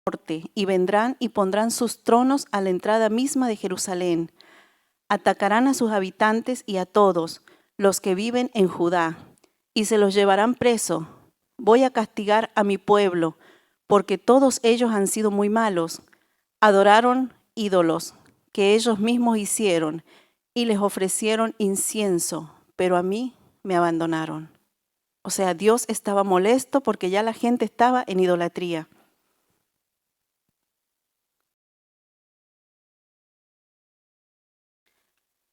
norte, y vendrán y pondrán sus tronos a la entrada misma de Jerusalén. Atacarán a sus habitantes y a todos los que viven en Judá, y se los llevarán preso. Voy a castigar a mi pueblo, porque todos ellos han sido muy malos. Adoraron ídolos que ellos mismos hicieron y les ofrecieron incienso, pero a mí me abandonaron. O sea, Dios estaba molesto porque ya la gente estaba en idolatría.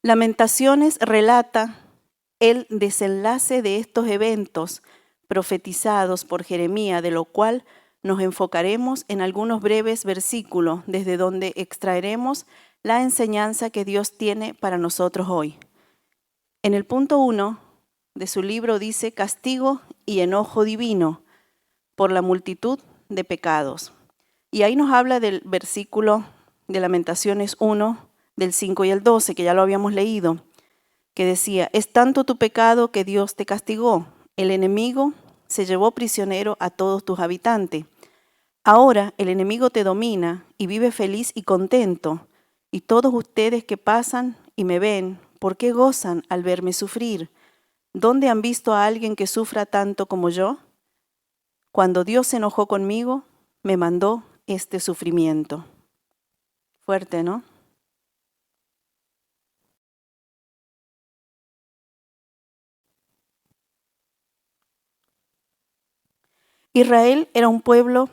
Lamentaciones relata el desenlace de estos eventos profetizados por Jeremías, de lo cual nos enfocaremos en algunos breves versículos, desde donde extraeremos la enseñanza que Dios tiene para nosotros hoy. En el punto 1 de su libro dice: castigo y enojo divino por la multitud de pecados. Y ahí nos habla del versículo de Lamentaciones 1, del 5 y el 12, que ya lo habíamos leído, que decía: es tanto tu pecado que Dios te castigó, el enemigo se llevó prisionero a todos tus habitantes. Ahora el enemigo te domina y vive feliz y contento, y todos ustedes que pasan y me ven, ¿por qué gozan al verme sufrir? ¿Dónde han visto a alguien que sufra tanto como yo? Cuando Dios se enojó conmigo, me mandó este sufrimiento. Fuerte, ¿no? Israel era un pueblo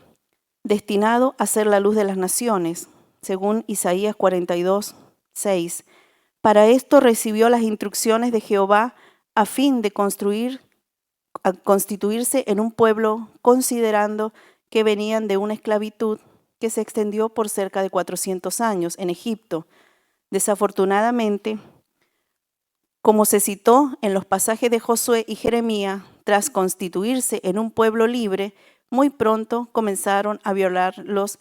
destinado a ser la luz de las naciones, según Isaías 42, 6. Para esto recibió las instrucciones de Jehová a fin de constituirse en un pueblo, considerando que venían de una esclavitud que se extendió por cerca de 400 años en Egipto. Desafortunadamente, como se citó en los pasajes de Josué y Jeremías, tras constituirse en un pueblo libre, muy pronto comenzaron a violar los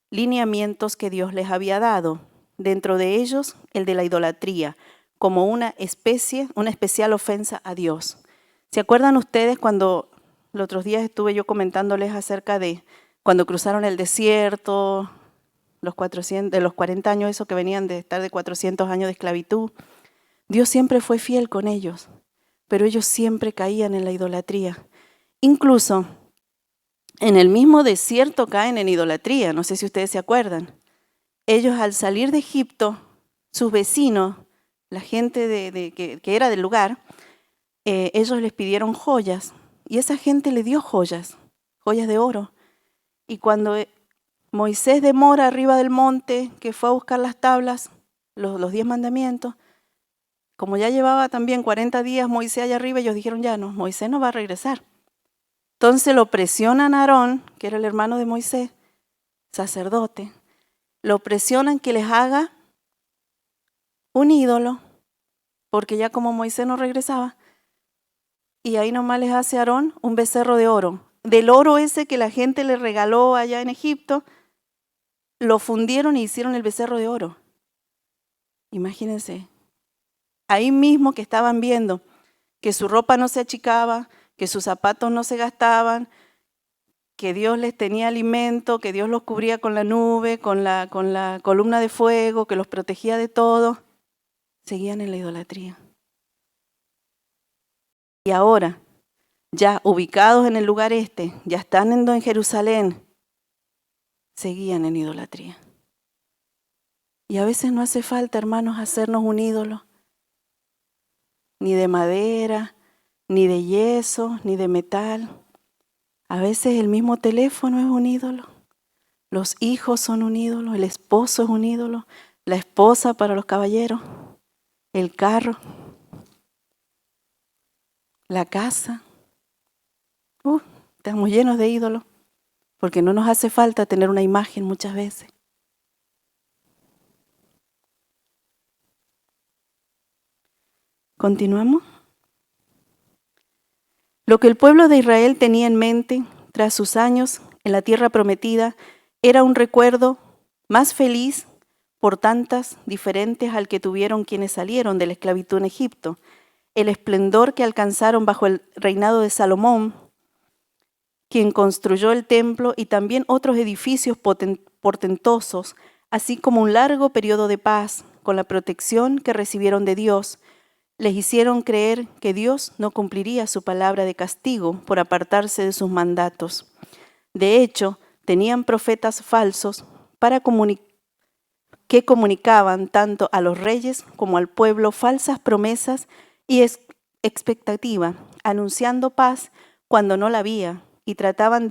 lineamientos que Dios les había dado, dentro de ellos el de la idolatría, como una especial ofensa a Dios. ¿Se acuerdan ustedes cuando los otros días estuve yo comentándoles acerca de cuando cruzaron el desierto, los 40 años, eso que venían de estar de 400 años de esclavitud? Dios siempre fue fiel con ellos, pero ellos siempre caían en la idolatría. Incluso en el mismo desierto caen en idolatría, no sé si ustedes se acuerdan. Ellos al salir de Egipto, sus vecinos, la gente que era del lugar, ellos les pidieron joyas y esa gente le dio joyas de oro. Y cuando Moisés de mora arriba del monte, que fue a buscar las tablas, los 10 mandamientos, como ya llevaba también 40 días Moisés allá arriba, ellos dijeron: ya no, Moisés no va a regresar. Entonces lo presionan a Aarón, que era el hermano de Moisés, sacerdote, lo presionan que les haga un ídolo, porque ya como Moisés no regresaba, y ahí nomás les hace Aarón un becerro de oro. Del oro ese que la gente le regaló allá en Egipto, lo fundieron y hicieron el becerro de oro. Imagínense, ahí mismo que estaban viendo que su ropa no se achicaba, que sus zapatos no se gastaban, que Dios les tenía alimento, que Dios los cubría con la nube, con la columna de fuego, que los protegía de todo, seguían en la idolatría. Y ahora, ya ubicados en el lugar ya estando en Jerusalén, seguían en idolatría. Y a veces no hace falta, hermanos, hacernos un ídolo, ni de madera, ni de yeso, ni de metal. A veces el mismo teléfono es un ídolo, los hijos son un ídolo, el esposo es un ídolo, la esposa para los caballeros, el carro, la casa. Estamos llenos de ídolos, porque no nos hace falta tener una imagen muchas veces. ¿Continuamos? Lo que el pueblo de Israel tenía en mente tras sus años en la tierra prometida era un recuerdo más feliz por tantas diferentes al que tuvieron quienes salieron de la esclavitud en Egipto. El esplendor que alcanzaron bajo el reinado de Salomón, quien construyó el templo y también otros edificios portentosos, así como un largo periodo de paz, con la protección que recibieron de Dios, les hicieron creer que Dios no cumpliría su palabra de castigo por apartarse de sus mandatos. De hecho, tenían profetas falsos que comunicaban tanto a los reyes como al pueblo falsas promesas y expectativa, anunciando paz cuando no la había, y tratando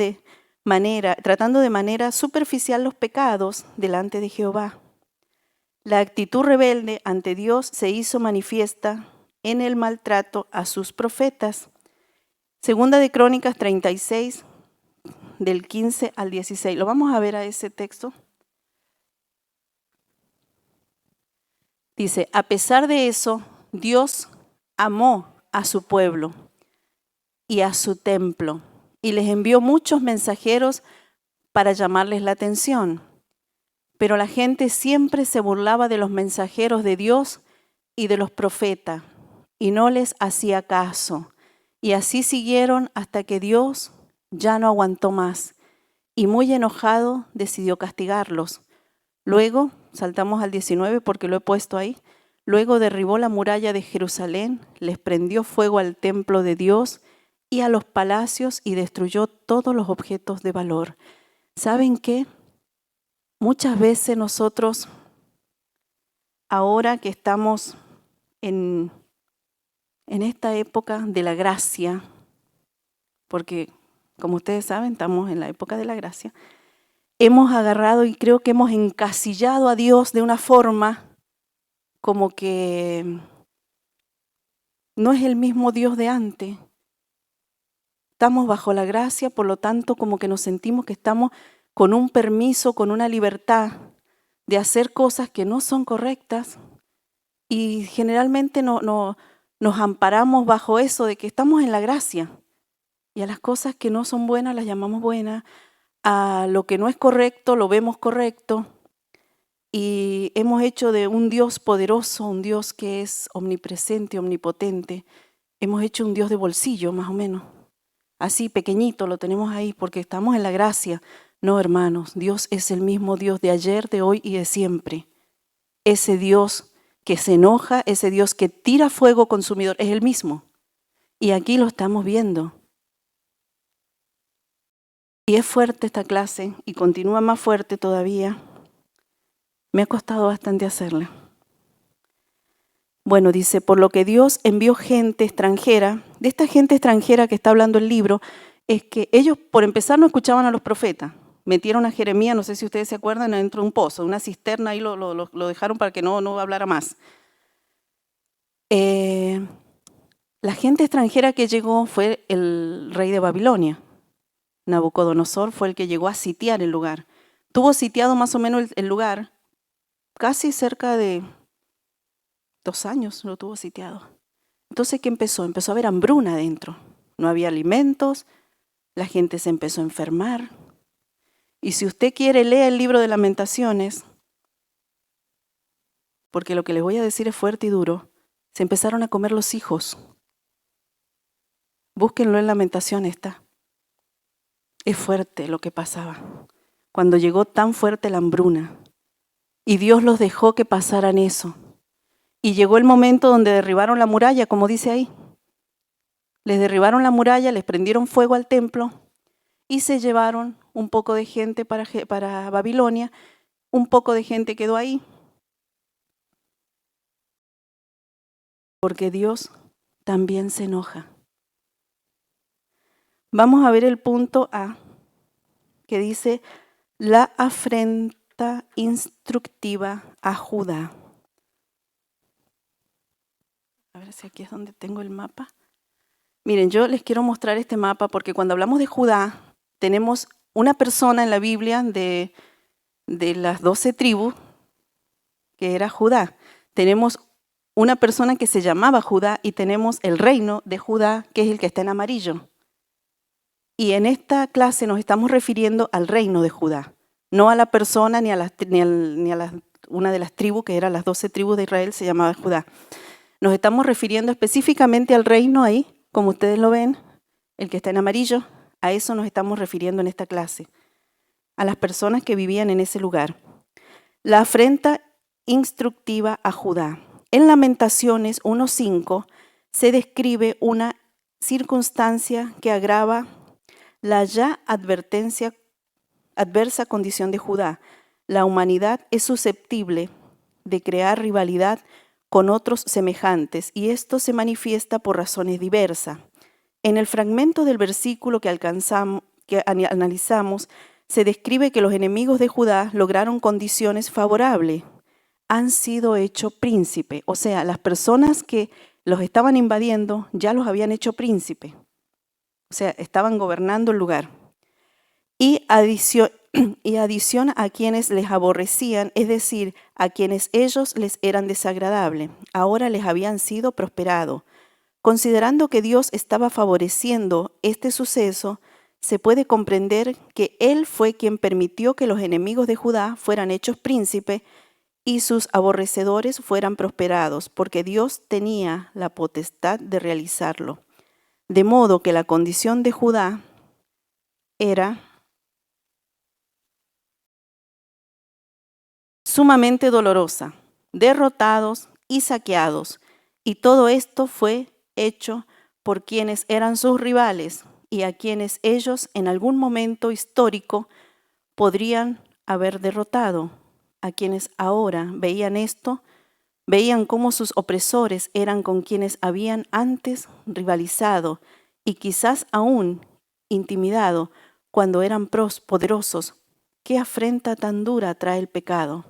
de manera superficial los pecados delante de Jehová. La actitud rebelde ante Dios se hizo manifiesta en el maltrato a sus profetas. Segunda de Crónicas 36, del 15 al 16. Lo vamos a ver a ese texto. Dice, a pesar de eso, Dios amó a su pueblo y a su templo y les envió muchos mensajeros para llamarles la atención. Pero la gente siempre se burlaba de los mensajeros de Dios y de los profetas y no les hacía caso. Y así siguieron hasta que Dios ya no aguantó más y muy enojado decidió castigarlos. Luego, saltamos al 19 porque lo he puesto ahí, luego derribó la muralla de Jerusalén, les prendió fuego al templo de Dios y a los palacios y destruyó todos los objetos de valor. ¿Saben qué? Muchas veces nosotros, ahora que estamos en esta época de la gracia, porque como ustedes saben, estamos en la época de la gracia, hemos agarrado y creo que hemos encasillado a Dios de una forma como que no es el mismo Dios de antes. Estamos bajo la gracia, por lo tanto, como que nos sentimos que estamos con un permiso, con una libertad de hacer cosas que no son correctas y generalmente nos amparamos bajo eso de que estamos en la gracia y a las cosas que no son buenas las llamamos buenas, a lo que no es correcto lo vemos correcto y hemos hecho de un Dios poderoso, un Dios que es omnipresente, omnipotente, hemos hecho un Dios de bolsillo más o menos. Así pequeñito lo tenemos ahí porque estamos en la gracia. No, hermanos, Dios es el mismo Dios de ayer, de hoy y de siempre. Ese Dios que se enoja, ese Dios que tira fuego consumidor, es el mismo. Y aquí lo estamos viendo. Y es fuerte esta clase y continúa más fuerte todavía. Me ha costado bastante hacerla. Bueno, dice, por lo que Dios envió gente extranjera. De esta gente extranjera que está hablando el libro, es que ellos, por empezar, no escuchaban a los profetas. Metieron a Jeremías, no sé si ustedes se acuerdan, dentro de un pozo, una cisterna, ahí lo dejaron para que no hablara más. La gente extranjera que llegó fue el rey de Babilonia. Nabucodonosor fue el que llegó a sitiar el lugar. Tuvo sitiado más o menos el lugar, casi cerca de 2 años lo tuvo sitiado. Entonces, ¿qué empezó? Empezó a haber hambruna adentro. No había alimentos, la gente se empezó a enfermar. Y si usted quiere, lea el libro de Lamentaciones, porque lo que les voy a decir es fuerte y duro. Se empezaron a comer los hijos. Búsquenlo en Lamentaciones, está. Es fuerte lo que pasaba. Cuando llegó tan fuerte la hambruna, y Dios los dejó que pasaran eso. Y llegó el momento donde derribaron la muralla, como dice ahí. Les derribaron la muralla, les prendieron fuego al templo y se llevaron un poco de gente para Babilonia. Un poco de gente quedó ahí. Porque Dios también se enoja. Vamos a ver el punto A, que dice la afrenta instructiva a Judá. A ver si aquí es donde tengo el mapa. Miren, yo les quiero mostrar este mapa porque cuando hablamos de Judá, tenemos una persona en la Biblia de las 12 tribus, que era Judá. Tenemos una persona que se llamaba Judá y tenemos el reino de Judá, que es el que está en amarillo. Y en esta clase nos estamos refiriendo al reino de Judá, no a la persona ni a una de las tribus, que eran las 12 tribus de Israel, se llamaba Judá. Nos estamos refiriendo específicamente al reino ahí, como ustedes lo ven, el que está en amarillo. A eso nos estamos refiriendo en esta clase, a las personas que vivían en ese lugar. La afrenta instructiva a Judá. En Lamentaciones 1:5 se describe una circunstancia que agrava la ya adversa condición de Judá. La humanidad es susceptible de crear rivalidad con otros semejantes y esto se manifiesta por razones diversas. En el fragmento del versículo que analizamos, se describe que los enemigos de Judá lograron condiciones favorables. Han sido hechos príncipe, o sea, las personas que los estaban invadiendo ya los habían hecho príncipe. O sea, estaban gobernando el lugar. Y adición a quienes les aborrecían, es decir, a quienes ellos les eran desagradables, ahora les habían sido prosperados. Considerando que Dios estaba favoreciendo este suceso, se puede comprender que Él fue quien permitió que los enemigos de Judá fueran hechos príncipes y sus aborrecedores fueran prosperados, porque Dios tenía la potestad de realizarlo. De modo que la condición de Judá era sumamente dolorosa, derrotados y saqueados, y todo esto fue hecho por quienes eran sus rivales y a quienes ellos en algún momento histórico podrían haber derrotado, a quienes ahora veían esto, veían cómo sus opresores eran con quienes habían antes rivalizado y quizás aún intimidado cuando eran poderosos. ¿Qué afrenta tan dura trae el pecado?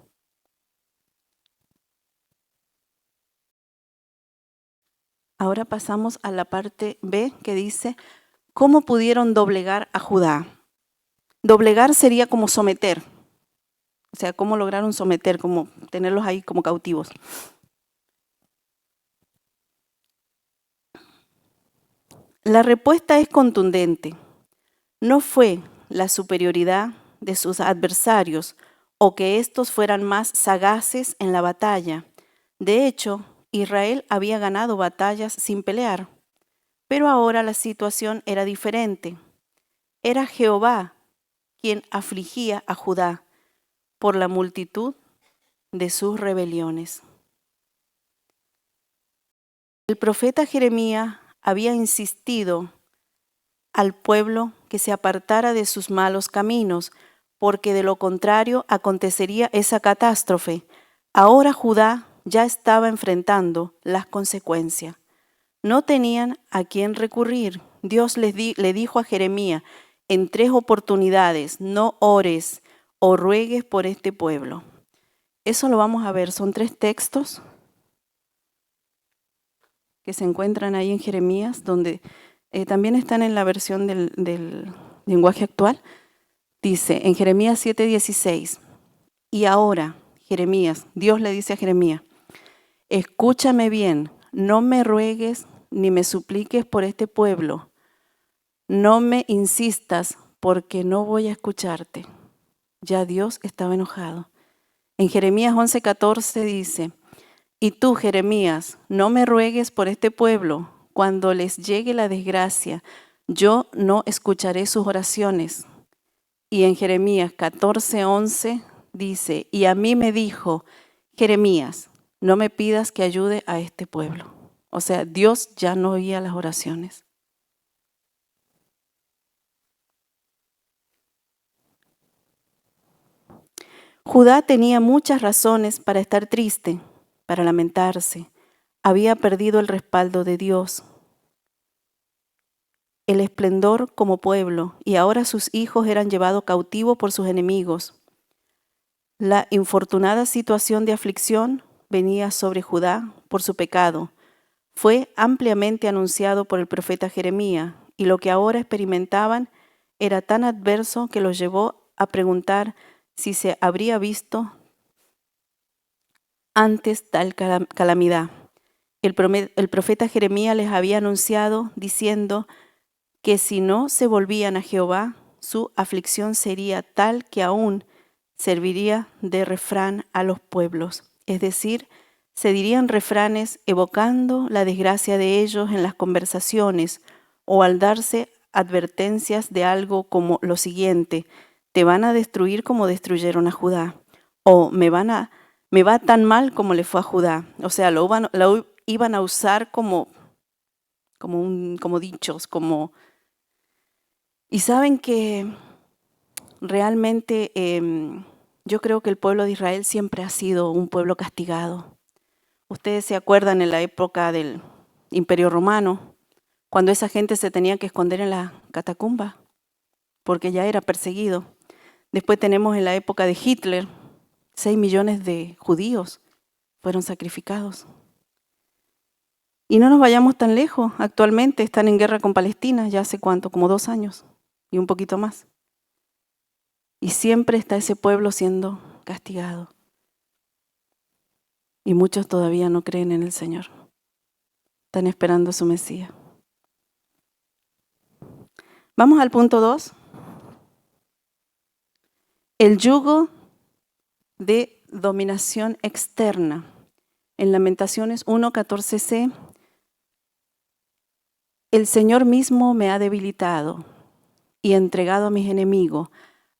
Ahora pasamos a la parte B que dice, ¿cómo pudieron doblegar a Judá? Doblegar sería como someter. O sea, ¿cómo lograron someter? Como tenerlos ahí como cautivos. La respuesta es contundente. No fue la superioridad de sus adversarios o que éstos fueran más sagaces en la batalla. De hecho, Israel había ganado batallas sin pelear, pero ahora la situación era diferente. Era Jehová quien afligía a Judá por la multitud de sus rebeliones. El profeta Jeremías había insistido al pueblo que se apartara de sus malos caminos, porque de lo contrario acontecería esa catástrofe. Ahora Judá ya estaba enfrentando las consecuencias. No tenían a quién recurrir. Dios le dijo a Jeremías en 3 oportunidades, no ores o ruegues por este pueblo. Eso lo vamos a ver, son 3 textos que se encuentran ahí en Jeremías, donde también están en la versión del lenguaje actual. Dice en Jeremías 7:16, y ahora, Jeremías, Dios le dice a Jeremías, escúchame bien, no me ruegues ni me supliques por este pueblo, no me insistas porque no voy a escucharte. Ya Dios estaba enojado. En Jeremías 11:14 dice, y tú, Jeremías, no me ruegues por este pueblo, cuando les llegue la desgracia, yo no escucharé sus oraciones. Y en Jeremías 14:11 dice, y a mí me dijo, Jeremías, no me pidas que ayude a este pueblo. O sea, Dios ya no oía las oraciones. Judá tenía muchas razones para estar triste, para lamentarse. Había perdido el respaldo de Dios, el esplendor como pueblo, y ahora sus hijos eran llevados cautivos por sus enemigos. La infortunada situación de aflicción venía sobre Judá por su pecado. Fue ampliamente anunciado por el profeta Jeremías, y lo que ahora experimentaban era tan adverso que los llevó a preguntar si se habría visto antes tal calamidad. El profeta Jeremías les había anunciado diciendo que si no se volvían a Jehová, su aflicción sería tal que aún serviría de refrán a los pueblos. Es decir, se dirían refranes evocando la desgracia de ellos en las conversaciones o al darse advertencias de algo como lo siguiente: te van a destruir como destruyeron a Judá, o me va tan mal como le fue a Judá. O sea, lo iban a usar como dichos, y saben que realmente yo creo que el pueblo de Israel siempre ha sido un pueblo castigado. Ustedes se acuerdan en la época del Imperio Romano, cuando esa gente se tenía que esconder en la catacumba, porque ya era perseguido. Después tenemos en la época de Hitler, 6 millones de judíos fueron sacrificados. Y no nos vayamos tan lejos, actualmente están en guerra con Palestina, ya hace cuánto, como 2 años y un poquito más. Y siempre está ese pueblo siendo castigado. Y muchos todavía no creen en el Señor. Están esperando a su Mesías. Vamos al punto 2. El yugo de dominación externa. En Lamentaciones 1:14c, el Señor mismo me ha debilitado y entregado a mis enemigos,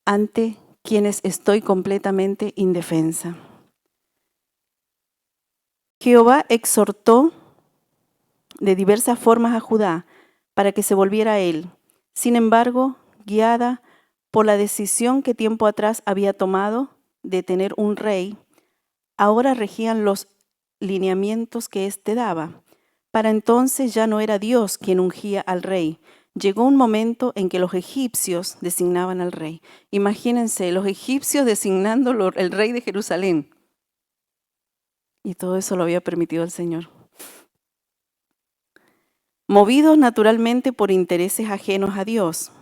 ante quienes estoy completamente indefensa. Jehová exhortó de diversas formas a Judá para que se volviera a él. Sin embargo, guiada por la decisión que tiempo atrás había tomado de tener un rey, ahora regían los lineamientos que éste daba. Para entonces ya no era Dios quien ungía al rey. Llegó un momento en que los egipcios designaban al rey. Imagínense, los egipcios designando el rey de Jerusalén. Y todo eso lo había permitido el Señor. Movidos naturalmente por intereses ajenos a Dios,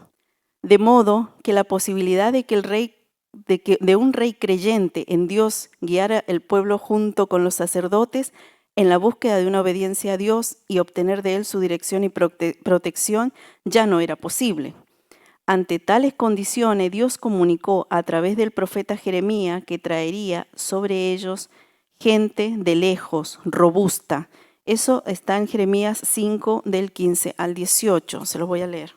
de modo que la posibilidad de que de un rey creyente en Dios guiara el pueblo junto con los sacerdotes en la búsqueda de una obediencia a Dios y obtener de él su dirección y protección ya no era posible. Ante tales condiciones, Dios comunicó a través del profeta Jeremías que traería sobre ellos gente de lejos, robusta. Eso está en Jeremías 5, del 15 al 18. Se los voy a leer.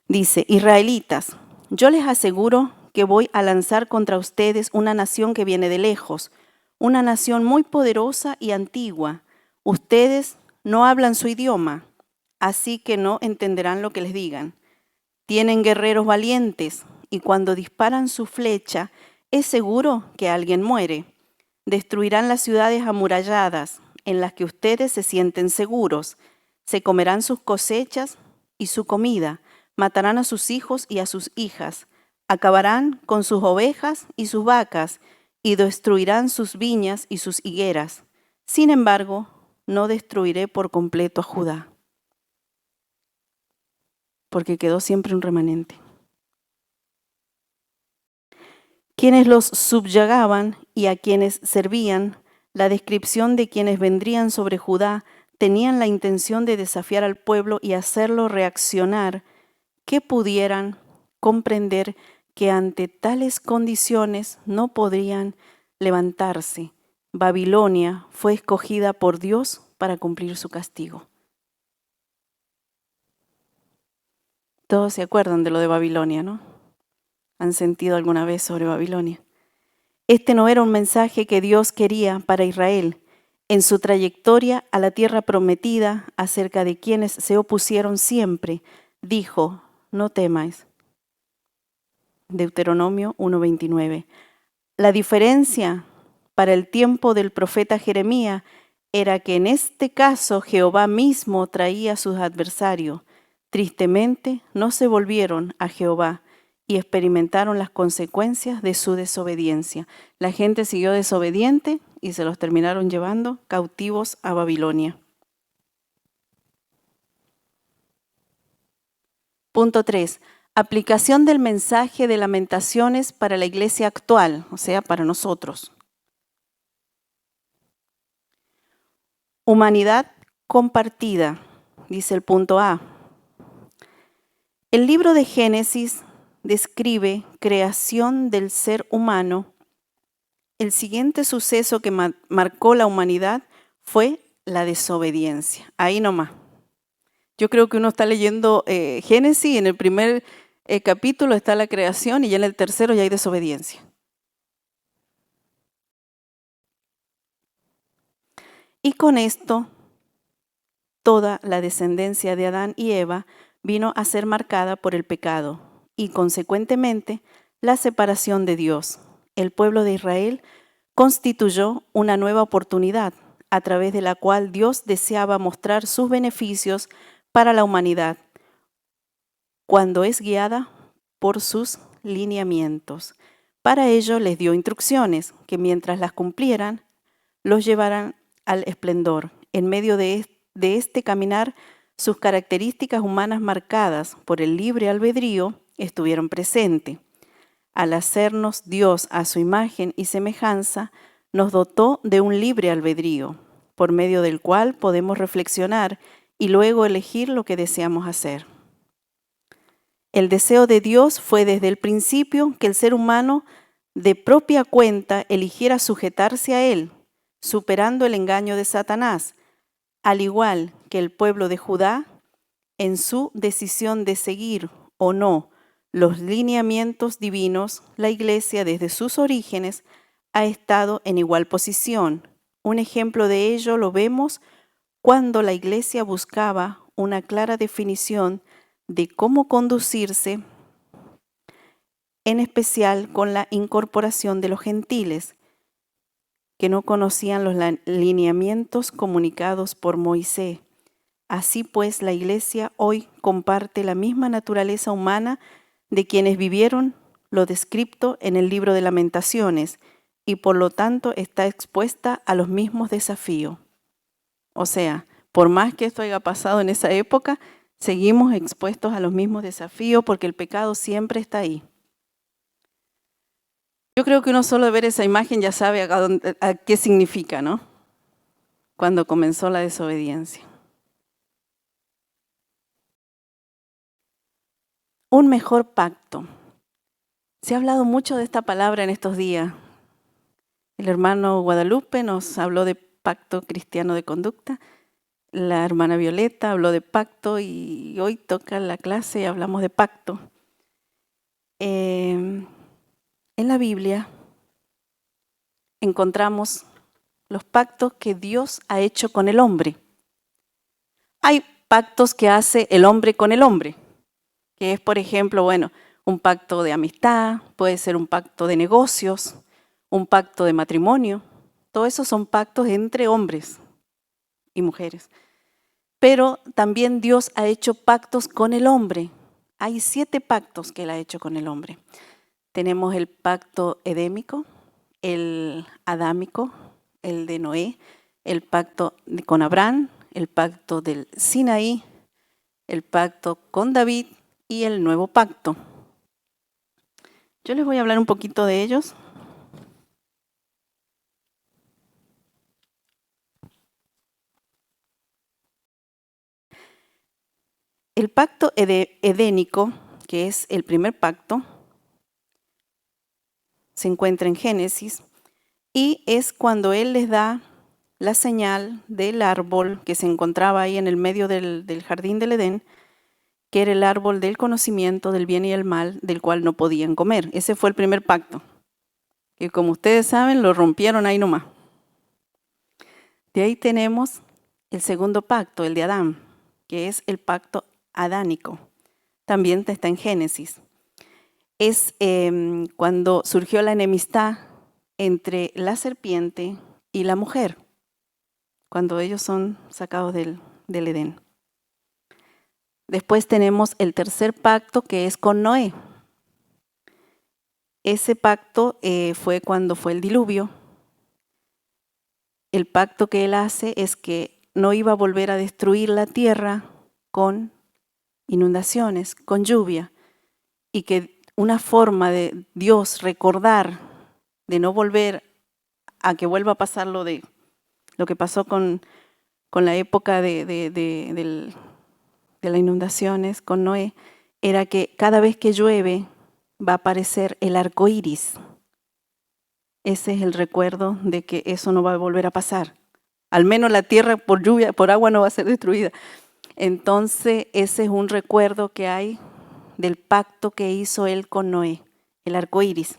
Dice: israelitas, yo les aseguro que voy a lanzar contra ustedes una nación que viene de lejos, una nación muy poderosa y antigua. Ustedes no hablan su idioma, así que no entenderán lo que les digan. Tienen guerreros valientes y cuando disparan su flecha es seguro que alguien muere. Destruirán las ciudades amuralladas en las que ustedes se sienten seguros. Se comerán sus cosechas y su comida. Matarán a sus hijos y a sus hijas, acabarán con sus ovejas y sus vacas, y destruirán sus viñas y sus higueras. Sin embargo, no destruiré por completo a Judá, porque quedó siempre un remanente. Quienes los subyugaban y a quienes servían, la descripción de quienes vendrían sobre Judá, tenían la intención de desafiar al pueblo y hacerlo reaccionar, que pudieran comprender que ante tales condiciones no podrían levantarse. Babilonia fue escogida por Dios para cumplir su castigo. Todos se acuerdan de lo de Babilonia, ¿no? ¿Han sentido alguna vez sobre Babilonia? Este no era un mensaje que Dios quería para Israel. En su trayectoria a la tierra prometida, acerca de quienes se opusieron siempre, dijo: no temáis. Deuteronomio 1:29. La diferencia para el tiempo del profeta Jeremías era que en este caso Jehová mismo traía a sus adversarios. Tristemente no se volvieron a Jehová y experimentaron las consecuencias de su desobediencia. La gente siguió desobediente y se los terminaron llevando cautivos a Babilonia. Punto 3. Aplicación del mensaje de Lamentaciones para la iglesia actual, o sea, para nosotros. Humanidad compartida, dice el punto A. El libro de Génesis describe creación del ser humano el siguiente suceso que marcó la humanidad fue la desobediencia. Ahí nomás. Yo creo que uno está leyendo Génesis, en el primer capítulo está la creación y ya en el tercero ya hay desobediencia. Y con esto, toda la descendencia de Adán y Eva vino a ser marcada por el pecado y, consecuentemente, la separación de Dios. El pueblo de Israel constituyó una nueva oportunidad a través de la cual Dios deseaba mostrar sus beneficios para la humanidad cuando es guiada por sus lineamientos. Para ello les dio instrucciones que mientras las cumplieran, los llevaran al esplendor. En medio de este caminar, sus características humanas marcadas por el libre albedrío estuvieron presentes. Al hacernos Dios a su imagen y semejanza, nos dotó de un libre albedrío, por medio del cual podemos reflexionar y luego elegir lo que deseamos hacer. El deseo de Dios fue desde el principio que el ser humano de propia cuenta eligiera sujetarse a Él, superando el engaño de Satanás, al igual que el pueblo de Judá, en su decisión de seguir o no los lineamientos divinos, la Iglesia desde sus orígenes ha estado en igual posición. Un ejemplo de ello lo vemos cuando la Iglesia buscaba una clara definición de cómo conducirse, en especial con la incorporación de los gentiles, que no conocían los lineamientos comunicados por Moisés. Así pues, la Iglesia hoy comparte la misma naturaleza humana de quienes vivieron lo descrito en el libro de Lamentaciones y por lo tanto está expuesta a los mismos desafíos. O sea, por más que esto haya pasado en esa época, seguimos expuestos a los mismos desafíos porque el pecado siempre está ahí. Yo creo que uno solo de ver esa imagen ya sabe a qué significa, ¿no? Cuando comenzó la desobediencia. Un mejor pacto. Se ha hablado mucho de esta palabra en estos días. El hermano Guadalupe nos habló de pacto cristiano de conducta. La hermana Violeta habló de pacto y hoy toca la clase y hablamos de pacto. En la Biblia encontramos los pactos que Dios ha hecho con el hombre. Hay pactos que hace el hombre con el hombre, que es, por ejemplo, un pacto de amistad, puede ser un pacto de negocios, un pacto de matrimonio. Todos esos son pactos entre hombres y mujeres. Pero también Dios ha hecho pactos con el hombre. Hay 7 pactos que Él ha hecho con el hombre. Tenemos el pacto edémico, el adámico, el de Noé, el pacto con Abraham, el pacto del Sinaí, el pacto con David y el nuevo pacto. Yo les voy a hablar un poquito de ellos. El pacto edénico, que es el primer pacto, se encuentra en Génesis y es cuando Él les da la señal del árbol que se encontraba ahí en el medio del jardín del Edén, que era el árbol del conocimiento del bien y el mal, del cual no podían comer. Ese fue el primer pacto, que como ustedes saben, lo rompieron ahí nomás. De ahí tenemos el segundo pacto, el de Adán, que es el pacto adánico. También está en Génesis. Es cuando surgió la enemistad entre la serpiente y la mujer, cuando ellos son sacados del Edén. Después tenemos el tercer pacto, que es con Noé. Ese pacto fue cuando fue el diluvio. El pacto que él hace es que no iba a volver a destruir la tierra con inundaciones, con lluvia, y que una forma de Dios recordar de no volver a que vuelva a pasar lo que pasó con la época de las inundaciones con Noé, era que cada vez que llueve va a aparecer el arco iris. ese es el recuerdo de que eso no va a volver a pasar. Al menos la tierra por lluvia, por agua no va a ser destruida. Entonces, ese es un recuerdo que hay del pacto que hizo él con Noé, el arco iris.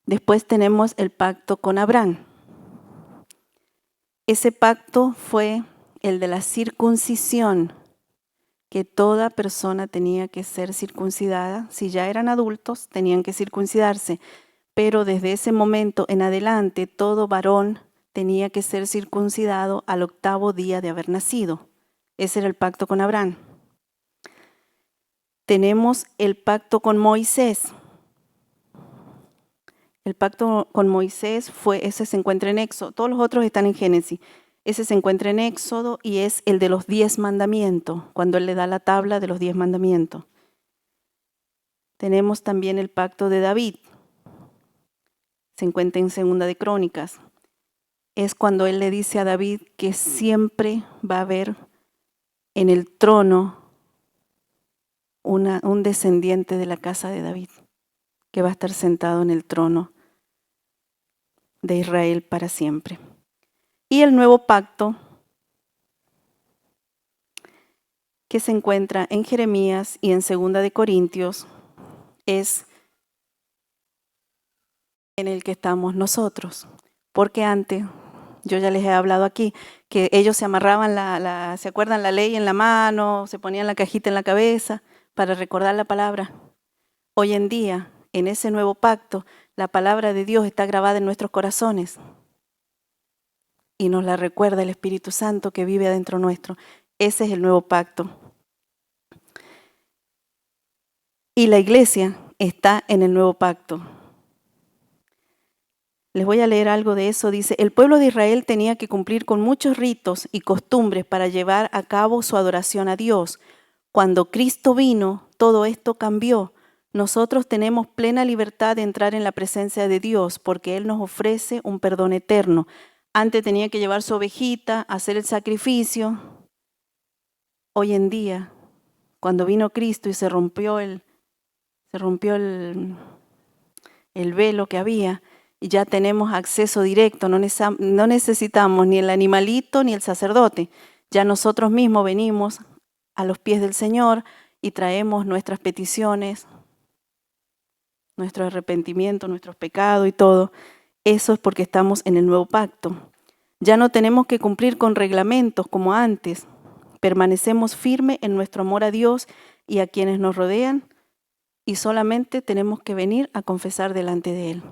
Después tenemos el pacto con Abraham. Ese pacto fue el de la circuncisión, que toda persona tenía que ser circuncidada. Si ya eran adultos, tenían que circuncidarse. Pero desde ese momento en adelante, todo varón tenía que ser circuncidado al 8º día de haber nacido. Ese era el pacto con Abraham. Tenemos el pacto con Moisés. El pacto con Moisés ese se encuentra en Éxodo. Todos los otros están en Génesis. Ese se encuentra en Éxodo y es el de los 10 mandamientos, cuando él le da la tabla de los 10 mandamientos. Tenemos también el pacto de David. Se encuentra en Segunda de Crónicas. Es cuando él le dice a David que siempre va a haber en el trono un descendiente de la casa de David, que va a estar sentado en el trono de Israel para siempre. Y el nuevo pacto, que se encuentra en Jeremías y en Segunda de Corintios, es en el que estamos nosotros. Porque antes, yo ya les he hablado aquí, que ellos se amarraban ¿se acuerdan? La ley en la mano, se ponían la cajita en la cabeza para recordar la palabra. Hoy en día, en ese nuevo pacto, la palabra de Dios está grabada en nuestros corazones y nos la recuerda el Espíritu Santo que vive adentro nuestro. Ese es el nuevo pacto. Y la iglesia está en el nuevo pacto. Les voy a leer algo de eso. Dice, el pueblo de Israel tenía que cumplir con muchos ritos y costumbres para llevar a cabo su adoración a Dios. Cuando Cristo vino, todo esto cambió. Nosotros tenemos plena libertad de entrar en la presencia de Dios porque Él nos ofrece un perdón eterno. Antes tenía que llevar su ovejita, hacer el sacrificio. Hoy en día, cuando vino Cristo y se rompió el velo que había, y ya tenemos acceso directo, no necesitamos ni el animalito ni el sacerdote. Ya nosotros mismos venimos a los pies del Señor y traemos nuestras peticiones, nuestro arrepentimiento, nuestros pecados y todo. Eso es porque estamos en el nuevo pacto. Ya no tenemos que cumplir con reglamentos como antes. Permanecemos firmes en nuestro amor a Dios y a quienes nos rodean y solamente tenemos que venir a confesar delante de Él.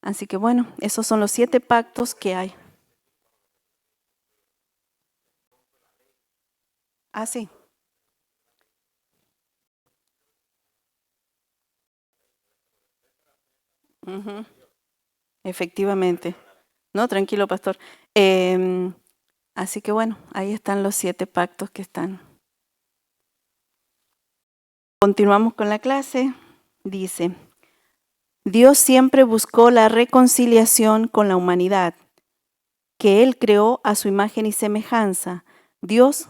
Así que bueno, esos son los 7 pactos que hay. Ah, sí. Uh-huh. Efectivamente. No, tranquilo, pastor. Así que bueno, ahí están los 7 pactos que están. Continuamos con la clase. Dice, Dios siempre buscó la reconciliación con la humanidad, que Él creó a su imagen y semejanza. Dios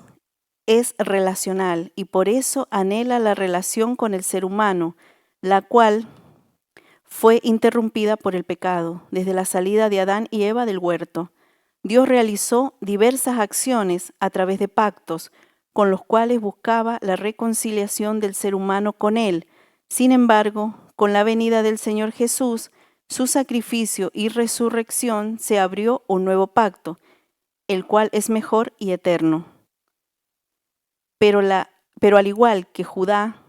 es relacional y por eso anhela la relación con el ser humano, la cual fue interrumpida por el pecado desde la salida de Adán y Eva del huerto. Dios realizó diversas acciones a través de pactos, con los cuales buscaba la reconciliación del ser humano con Él. Sin embargo, con la venida del Señor Jesús, su sacrificio y resurrección, se abrió un nuevo pacto, el cual es mejor y eterno. Pero al igual que Judá,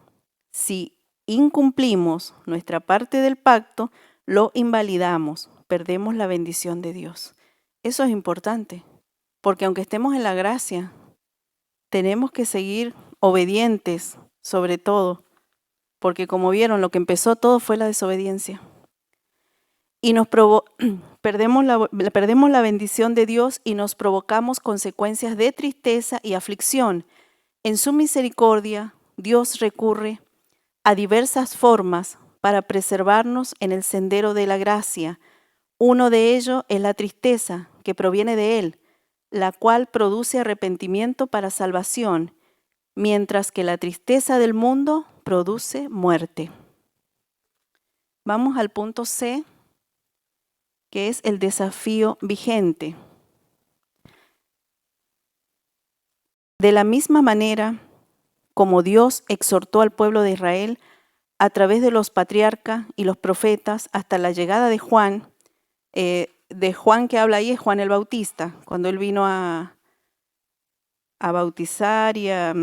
si incumplimos nuestra parte del pacto, lo invalidamos, perdemos la bendición de Dios. Eso es importante, porque aunque estemos en la gracia, tenemos que seguir obedientes, sobre todo, porque como vieron, lo que empezó todo fue la desobediencia. Y perdemos la bendición de Dios y nos provocamos consecuencias de tristeza y aflicción. En su misericordia, Dios recurre a diversas formas para preservarnos en el sendero de la gracia. Uno de ellos es la tristeza que proviene de Él, la cual produce arrepentimiento para salvación, mientras que la tristeza del mundo produce muerte. Vamos al punto C. que es el desafío vigente. De la misma manera como Dios exhortó al pueblo de Israel a través de los patriarcas y los profetas hasta la llegada de Juan que habla ahí es Juan el Bautista, cuando él vino a bautizar y a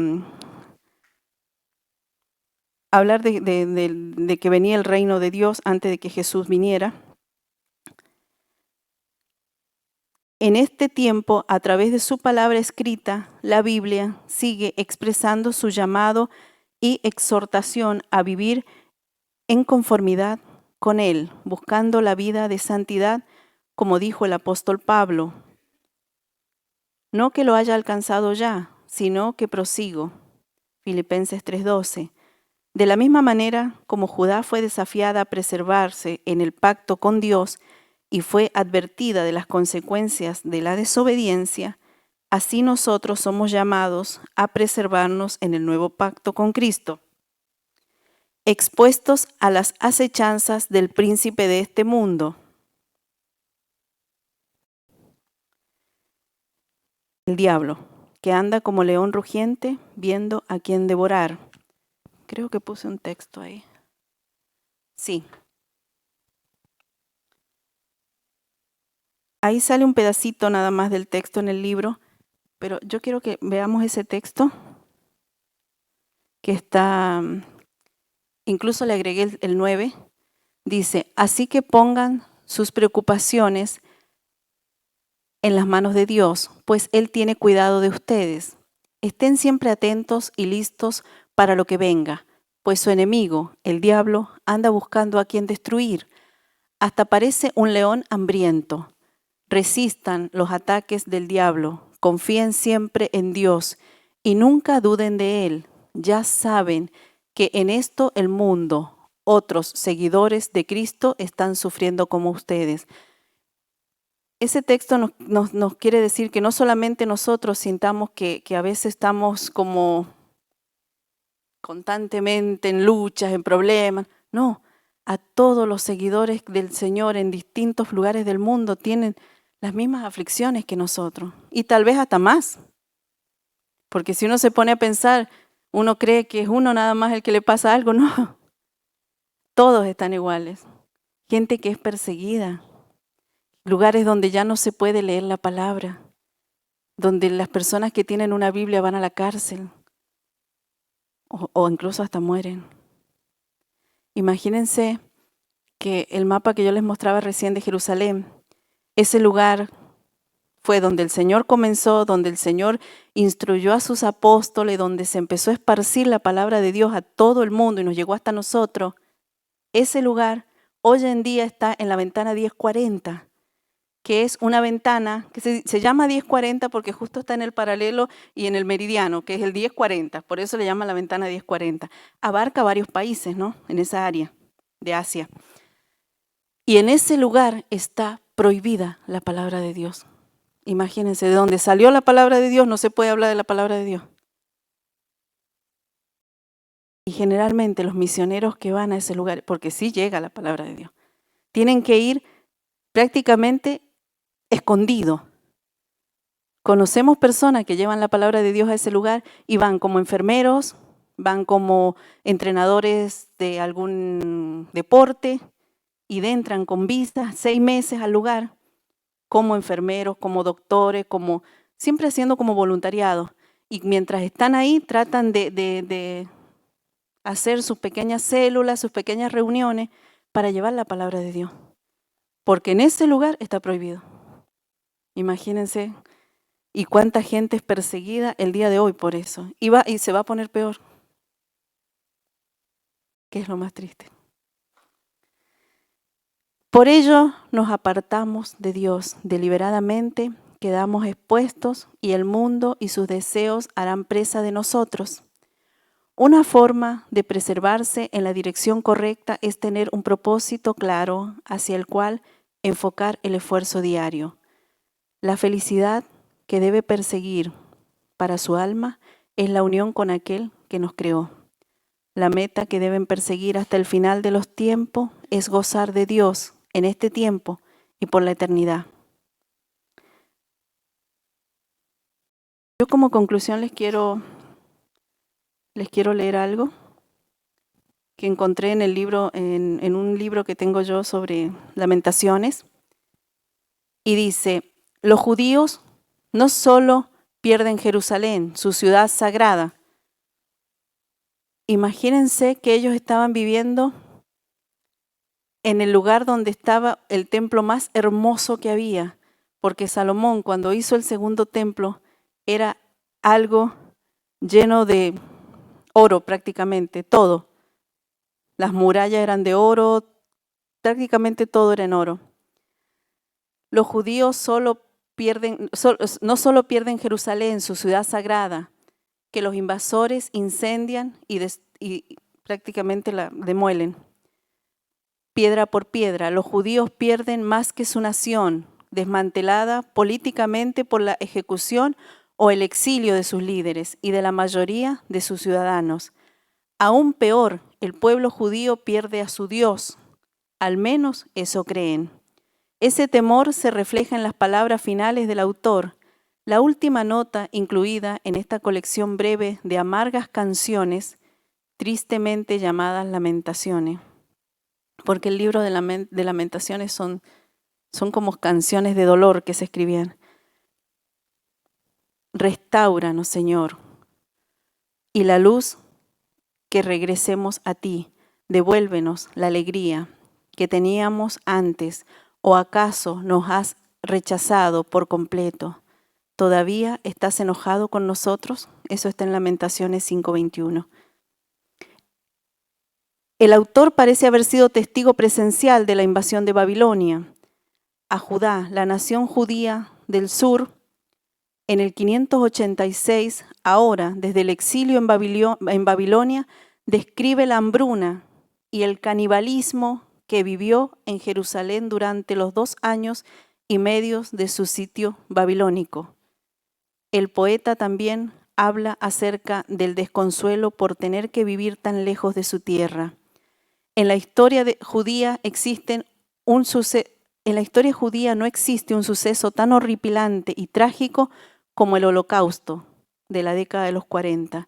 hablar de que venía el reino de Dios antes de que Jesús viniera. En este tiempo, a través de su palabra escrita, la Biblia sigue expresando su llamado y exhortación a vivir en conformidad con Él, buscando la vida de santidad, como dijo el apóstol Pablo. No que lo haya alcanzado ya, sino que prosigo. Filipenses 3:12. De la misma manera como Judá fue desafiada a preservarse en el pacto con Dios y fue advertida de las consecuencias de la desobediencia, así nosotros somos llamados a preservarnos en el nuevo pacto con Cristo, expuestos a las acechanzas del príncipe de este mundo, el diablo, que anda como león rugiente viendo a quién devorar. Creo que puse un texto ahí. Sí. Ahí sale un pedacito nada más del texto en el libro, pero yo quiero que veamos ese texto que está, incluso le agregué el 9, dice, así que pongan sus preocupaciones en las manos de Dios, pues Él tiene cuidado de ustedes. Estén siempre atentos y listos para lo que venga, pues su enemigo, el diablo, anda buscando a quien destruir. Hasta parece un león hambriento. Resistan los ataques del diablo, confíen siempre en Dios y nunca duden de Él. Ya saben que en esto el mundo, otros seguidores de Cristo están sufriendo como ustedes. Ese texto nos quiere decir que no solamente nosotros sintamos que a veces estamos como constantemente en luchas, en problemas. No, a todos los seguidores del Señor en distintos lugares del mundo tienen las mismas aflicciones que nosotros y tal vez hasta más. Porque si uno se pone a pensar, uno cree que es uno nada más el que le pasa algo. No, todos están iguales. Gente que es perseguida, lugares donde ya no se puede leer la palabra, donde las personas que tienen una Biblia van a la cárcel o incluso hasta mueren. Imagínense que el mapa que yo les mostraba recién de Jerusalén, ese lugar fue donde el Señor comenzó, donde el Señor instruyó a sus apóstoles, donde se empezó a esparcir la palabra de Dios a todo el mundo y nos llegó hasta nosotros. Ese lugar hoy en día está en la ventana 1040, que es una ventana que se llama 1040 porque justo está en el paralelo y en el meridiano, que es el 1040, por eso le llaman la ventana 1040. Abarca varios países, ¿no? En esa área de Asia. Y en ese lugar está prohibida la palabra de Dios. Imagínense, de donde salió la palabra de Dios no se puede hablar de la palabra de Dios. Y generalmente los misioneros que van a ese lugar, porque sí llega la palabra de Dios, tienen que ir prácticamente escondidos. Conocemos personas que llevan la palabra de Dios a ese lugar y van como enfermeros, van como entrenadores de algún deporte y entran con visa 6 meses al lugar como enfermeros, como doctores, como siempre haciendo como voluntariado. Y mientras están ahí tratan de hacer sus pequeñas células, sus pequeñas reuniones para llevar la palabra de Dios. Porque en ese lugar está prohibido. Imagínense. Y cuánta gente es perseguida el día de hoy por eso. Y se va a poner peor. ¿Qué es lo más triste? Por ello nos apartamos de Dios deliberadamente, quedamos expuestos y el mundo y sus deseos harán presa de nosotros. Una forma de preservarse en la dirección correcta es tener un propósito claro hacia el cual enfocar el esfuerzo diario. La felicidad que debe perseguir para su alma es la unión con aquel que nos creó. La meta que deben perseguir hasta el final de los tiempos es gozar de Dios en este tiempo y por la eternidad. Yo como conclusión les quiero leer algo que encontré en el libro, en un libro que tengo yo sobre Lamentaciones, y dice: los judíos no solo pierden Jerusalén, su ciudad sagrada. Imagínense que ellos estaban viviendo en el lugar donde estaba el templo más hermoso que había, porque Salomón, cuando hizo el segundo templo, era algo lleno de oro prácticamente, todo. Las murallas eran de oro, prácticamente todo era en oro. Los judíos no solo pierden Jerusalén, su ciudad sagrada, que los invasores incendian y prácticamente la demuelen. Piedra por piedra, los judíos pierden más que su nación, desmantelada políticamente por la ejecución o el exilio de sus líderes y de la mayoría de sus ciudadanos. Aún peor, el pueblo judío pierde a su Dios, al menos eso creen. Ese temor se refleja en las palabras finales del autor, la última nota incluida en esta colección breve de amargas canciones, tristemente llamadas Lamentaciones. Porque el libro de Lamentaciones son como canciones de dolor que se escribían. Restáuranos, Señor, y la luz, que regresemos a ti. Devuélvenos la alegría que teníamos antes, o acaso nos has rechazado por completo. ¿Todavía estás enojado con nosotros? Eso está en Lamentaciones 5:21. El autor parece haber sido testigo presencial de la invasión de Babilonia a Judá, la nación judía del sur, en el 586, ahora desde el exilio en Babilonia, describe la hambruna y el canibalismo que vivió en Jerusalén durante los 2 años y medio de su sitio babilónico. El poeta también habla acerca del desconsuelo por tener que vivir tan lejos de su tierra. En la historia judía no existe un suceso tan horripilante y trágico como el Holocausto de la década de los 40,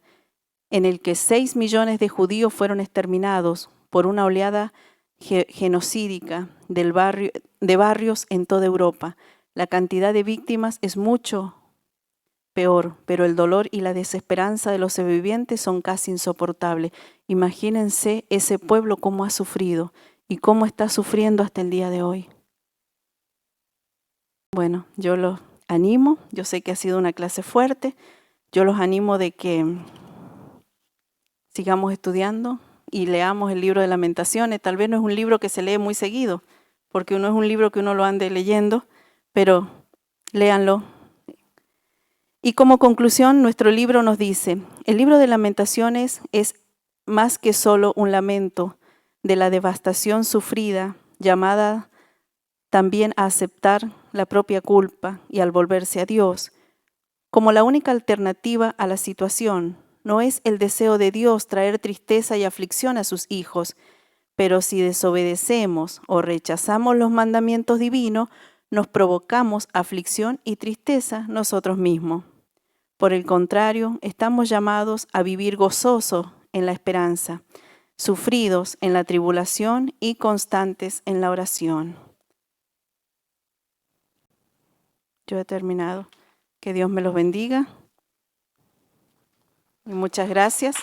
en el que 6 millones de judíos fueron exterminados por una oleada genocídica de barrios en toda Europa. La cantidad de víctimas es mucho peor, pero el dolor y la desesperanza de los sobrevivientes son casi insoportables. Imagínense ese pueblo cómo ha sufrido y cómo está sufriendo hasta el día de hoy. Bueno, yo los animo, yo sé que ha sido una clase fuerte, yo los animo de que sigamos estudiando y leamos el libro de Lamentaciones. Tal vez no es un libro que se lee muy seguido, porque no es un libro que uno lo ande leyendo, pero léanlo. Y como conclusión, nuestro libro nos dice: el libro de Lamentaciones es más que solo un lamento de la devastación sufrida, llamada también a aceptar la propia culpa y al volverse a Dios. Como la única alternativa a la situación, no es el deseo de Dios traer tristeza y aflicción a sus hijos, pero si desobedecemos o rechazamos los mandamientos divinos, nos provocamos aflicción y tristeza nosotros mismos. Por el contrario, estamos llamados a vivir gozosos en la esperanza, sufridos en la tribulación y constantes en la oración. Yo he terminado. Que Dios me los bendiga. Y muchas gracias.